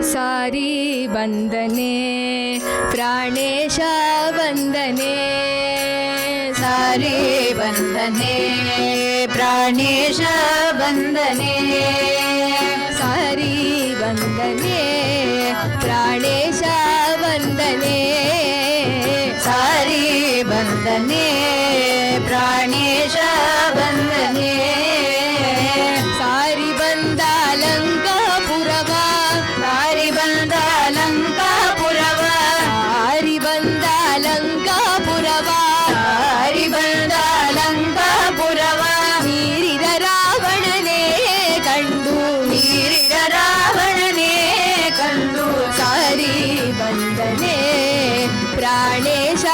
ಸಾರಿ ವಂದನೆ ಪ್ರಾಣೇಶ ವಂದನೆ ಸಾರಿ ವಂದನೆ ಪ್ರಾಣೇಶ ವಂದನೆ ಸಾರಿ ವಂದನೆ ಪ್ರಾಣೇಶ ವಂದನೆ ಸಾರಿ ವಂದನೆ ಪ್ರಾಣೇಶ ವಂದನೆ ಸಾರಿ ಬಂದ ಲಂಕಾಪುರವ ಸಾರಿ ಬಂದ ಲಂಕಾಪುರವ ಸಾರಿ ಬಂದ ಲಂಕಾಪುರವ ಸಾರಿ ಬಂದ ಲಂಕಾಪುರವ ಮೀರಿದ ರಾವಣನೇ ಕಂಡು ಮೀರಿದ ರಾವಣನೇ ಕಂಡು ಸಾರಿ ವಂದನೆ ಪ್ರಾಣೇಶ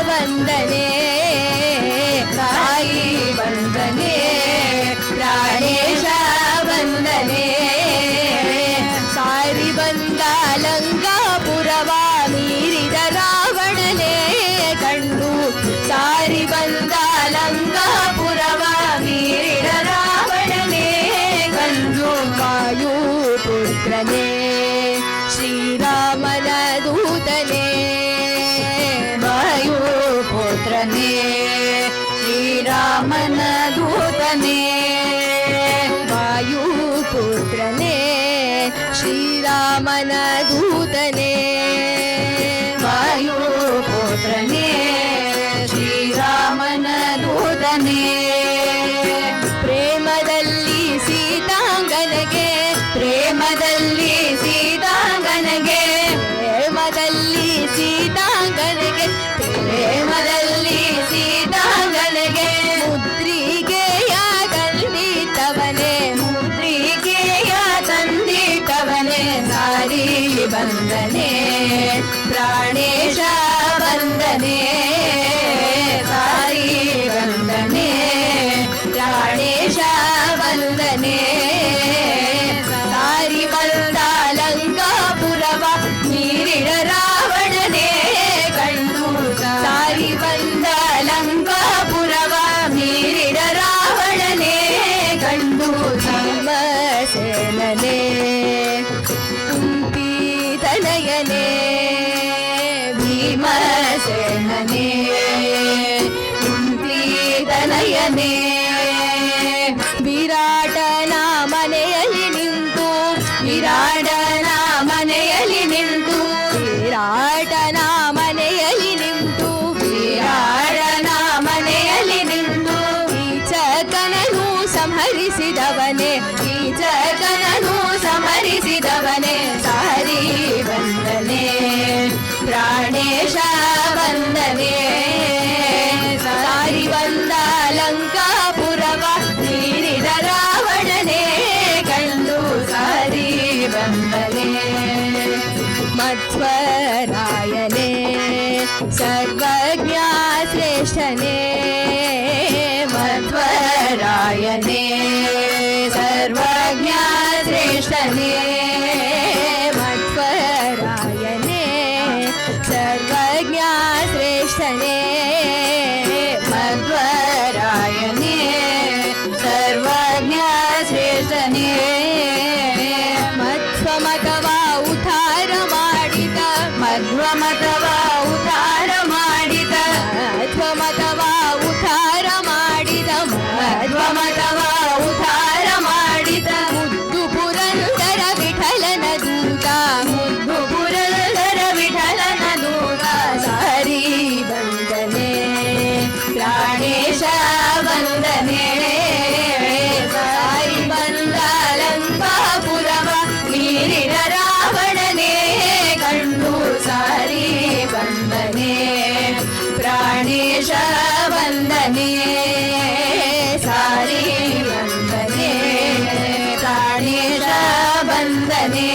ವಂದನೆ ಸಾರಿ ವಂದನೆ ಪ್ರಾಣೇಶ ವಂದನೆ ಸಾರಿ ಬಂದ ಲಂಕಾಪುರವ ಮೀರಿದ ರಾವಣನೇ ಕಂಡು ಸಾರಿ ಬಂದ ಲಂಕಾಪುರವ ಮೀರಿದ ರಾವಣನೇ ಕಂಡು ವಾಯುಪುತ್ರನೇ ಶ್ರೀರಾಮನ ದೂತನೇ ವಾಯುಪುತ್ರನೇ ಶ್ರೀರಾಮನ ದೂತನೇ ವಾಯುಪುತ್ರನೇ ಶ್ರೀರಾಮನ ದೂತನೇ ವಾಯುಪುತ್ರನೇ ಶ್ರೀರಾಮನ ದೂತನೇ ಪ್ರೇಮದಲ್ಲಿ ಸೀತಾಂಗನೆಗೆ ಪ್ರೇಮದಲ್ಲಿ ಸೀತಾಂಗನೆಗೆ ಪ್ರೇಮದಲ್ಲಿ ಸೀತಾಂಗನೆಗೆ ಪ್ರೇಮದಲ್ಲಿ ಸೀತಾಂಗನೆಗೆ ಮುದ್ರಿಗೆಯ ತಂದಿಟ್ಟವನೇ ಮುದ್ರಿಕೆಯ ತಂದಿಟ್ಟವನೇ ಸಾರಿ ವಂದನೆ ಪ್ರಾಣೇಶ ವಂದನೆ ಸಾರಿ ವಂದನೆ ಪ್ರಾಣೇಶ ವಂದನೆ ಸಾರಿ ಬಂದ ಲಂಕಾಪುರವ ಮೀರಿದ ರಾವಣನೇ ಕಂಡು ಸಾರಿ ಬಂದ ಲಂಕಾಪುರವ ಮೀರಿದ ರಾವಣನೇ ಕಂಡು ಭೀಮಸೇನನೇ ಕುಂತಿತನಯನೇ ಭೀಮಸೇನನೇ ಕುಂತಿತನಯನೇ ವಿರಾಟನ ಮನೆಯಲ್ಲಿ ನಿಂತು ವಿರಾಟನ ಮನೆಯಲ್ಲಿ ನಿಂತು ವಿರಾಟನ ಮನೆಯಲ್ಲಿ ನಿಂತು ವಿರಾಟನ ಮನೆಯಲ್ಲಿ ನಿಂತು ಕೀಚಕನನು ಸಂಹರಿಸಿದವನೇ ಕೀಚಕನನು ಸಮರಿಸಿದವನೇ ಸಾರಿ ವಂದನೆ ಪ್ರಾಣೇಶ ವಂದನೆ ಸಾರಿ ಬಂದ ಲಂಕಾಪುರವ ಮೀರಿದ ರಾವಣನೇ ಕಂಡು ಸಾರಿ ವಂದನೆ ಮಧ್ವರಾಯನೇ ಸರ್ವಜ್ಞ ಶ್ರೇಷ್ಠನೇ ಮಧ್ವರಾಯನೇ ಸರ್ವಜ್ಞ ಶ್ರೇಷ್ಠನೇ ಮಧ್ವರಾಯನೇ ಸರ್ವಜ್ಞ ಶ್ರೇಷ್ಠನೇ ಮಧ್ವರಾಯನೇ ಸರ್ವಜ್ಞ ಶ್ರೇಷ್ಠನೇ ಮಧ್ವಮತವ ಉದ್ಧಾರ ಮಾಡಿದ ಮಧ್ವಮತವ ಉದ್ಧಾರ ಮಾಡಿದ ಮಧ್ವಮತವ ಉದ್ಧಾರ ಮಾಡಿದ ಮಧ್ವಮತವ ಉದ್ಧಾರ ಮಾಡಿದ ಮುದ್ದು ಪುರಂದರ ವಿಠಲನ ದೂತ ಮುದ್ದು ಪುರಂದರ ವಿಠಲನ ದೂತ ಸಾರಿ ವಂದನೆ ಪ್ರಾಣೇಶ ವಂದನೆ ಸಾರಿ ಬಂದ ಲಂಕಾಪುರವ ಮೀರಿದ ರಾವಣನೇ ಕಂಡು ಸಾರಿ ವಂದನೆ ಪ್ರಾಣೇಶ ವಂದನೆ ಸಾರಿ ವಂದನೆ ಪ್ರಾಣೇಶ ವಂದನೆ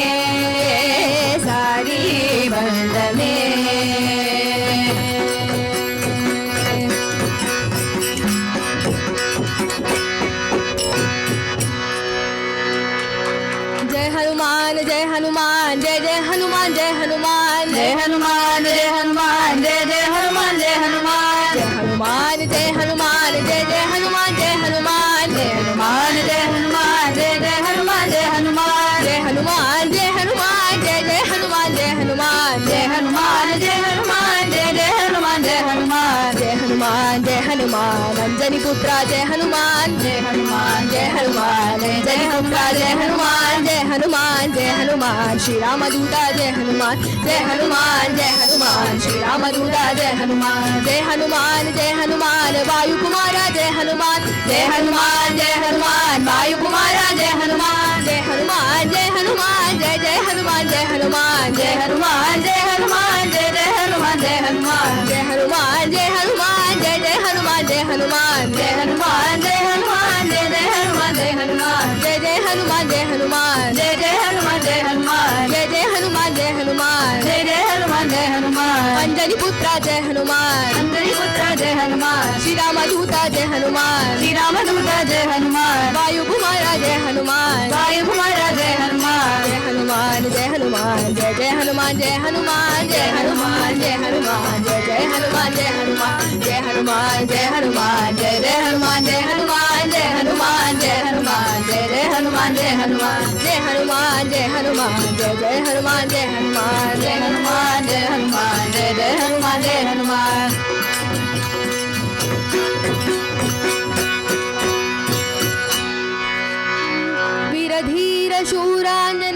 ಸಾರಿ ವಂದನೆ जय हनुमान जय हनुमान जय जय हनुमान जय हनुमान जय हनुमान जय हनुमान जय जय हनुमान जय हनुमान जय हनुमान जय हनुमान जय जय हनुमान जय हनुमान जय हनुमान जय हनुमान जय जय हनुमान जय हनुमान जय हनुमान जय हनुमान जय पुत्रा जय हनुमान जय हनुमान जय हनुमान जय पुत्रा जय हनुमान जय हनुमान जय हनुमान श्री राम दूता जय हनुमान जय हनुमान जय हनुमान श्री राम दूता जय हनुमान जय हनुमान जय हनुमान वायु कुमारा जय हनुमान जय हनुमान जय हनुमान वायु कुमारा जय हनुमान जय हनुमान जय हनुमान जय जय हनुमान जय हनुमान जय हनुमान जय हनुमान जय जय हनुमान जय हनुमान जय हनुमान जय हनुमान जय जय हनुमान जय हनुमान जय हनुमान जय हनुमान जय जय हनुमान जय हनुमान जय जय हनुमान जय हनुमान जय जय हनुमान जय हनुमान जय जय हनुमान जय हनुमान जय जय हनुमान जय हनुमान अंजनी पुत्रा जय हनुमान अंजनी पुत्र जय हनुमान श्री राम दूता जय हनुमान श्री राम दूता जय हनुमान वायु कुमारा जय हनुमान वायु कुमारा जय हनुमान जय हनुमान जय हनुमान जय जय हनुमान जय हनुमान जय हनुमान जय हनुमान जय जय हनुमान जय हनुमान जय हनुमान जय हनुमान जय जय हनुमान जय हनुमान जय हनुमान जय हनुमान जय जय हनुमान जय हनुमान जय हनुमान जय हनुमान जय जय हनुमान जय हनुमान जय हनुमान जय हनुमान जय जय हनुमान जय हनुमान वीर धीर शूरांजनी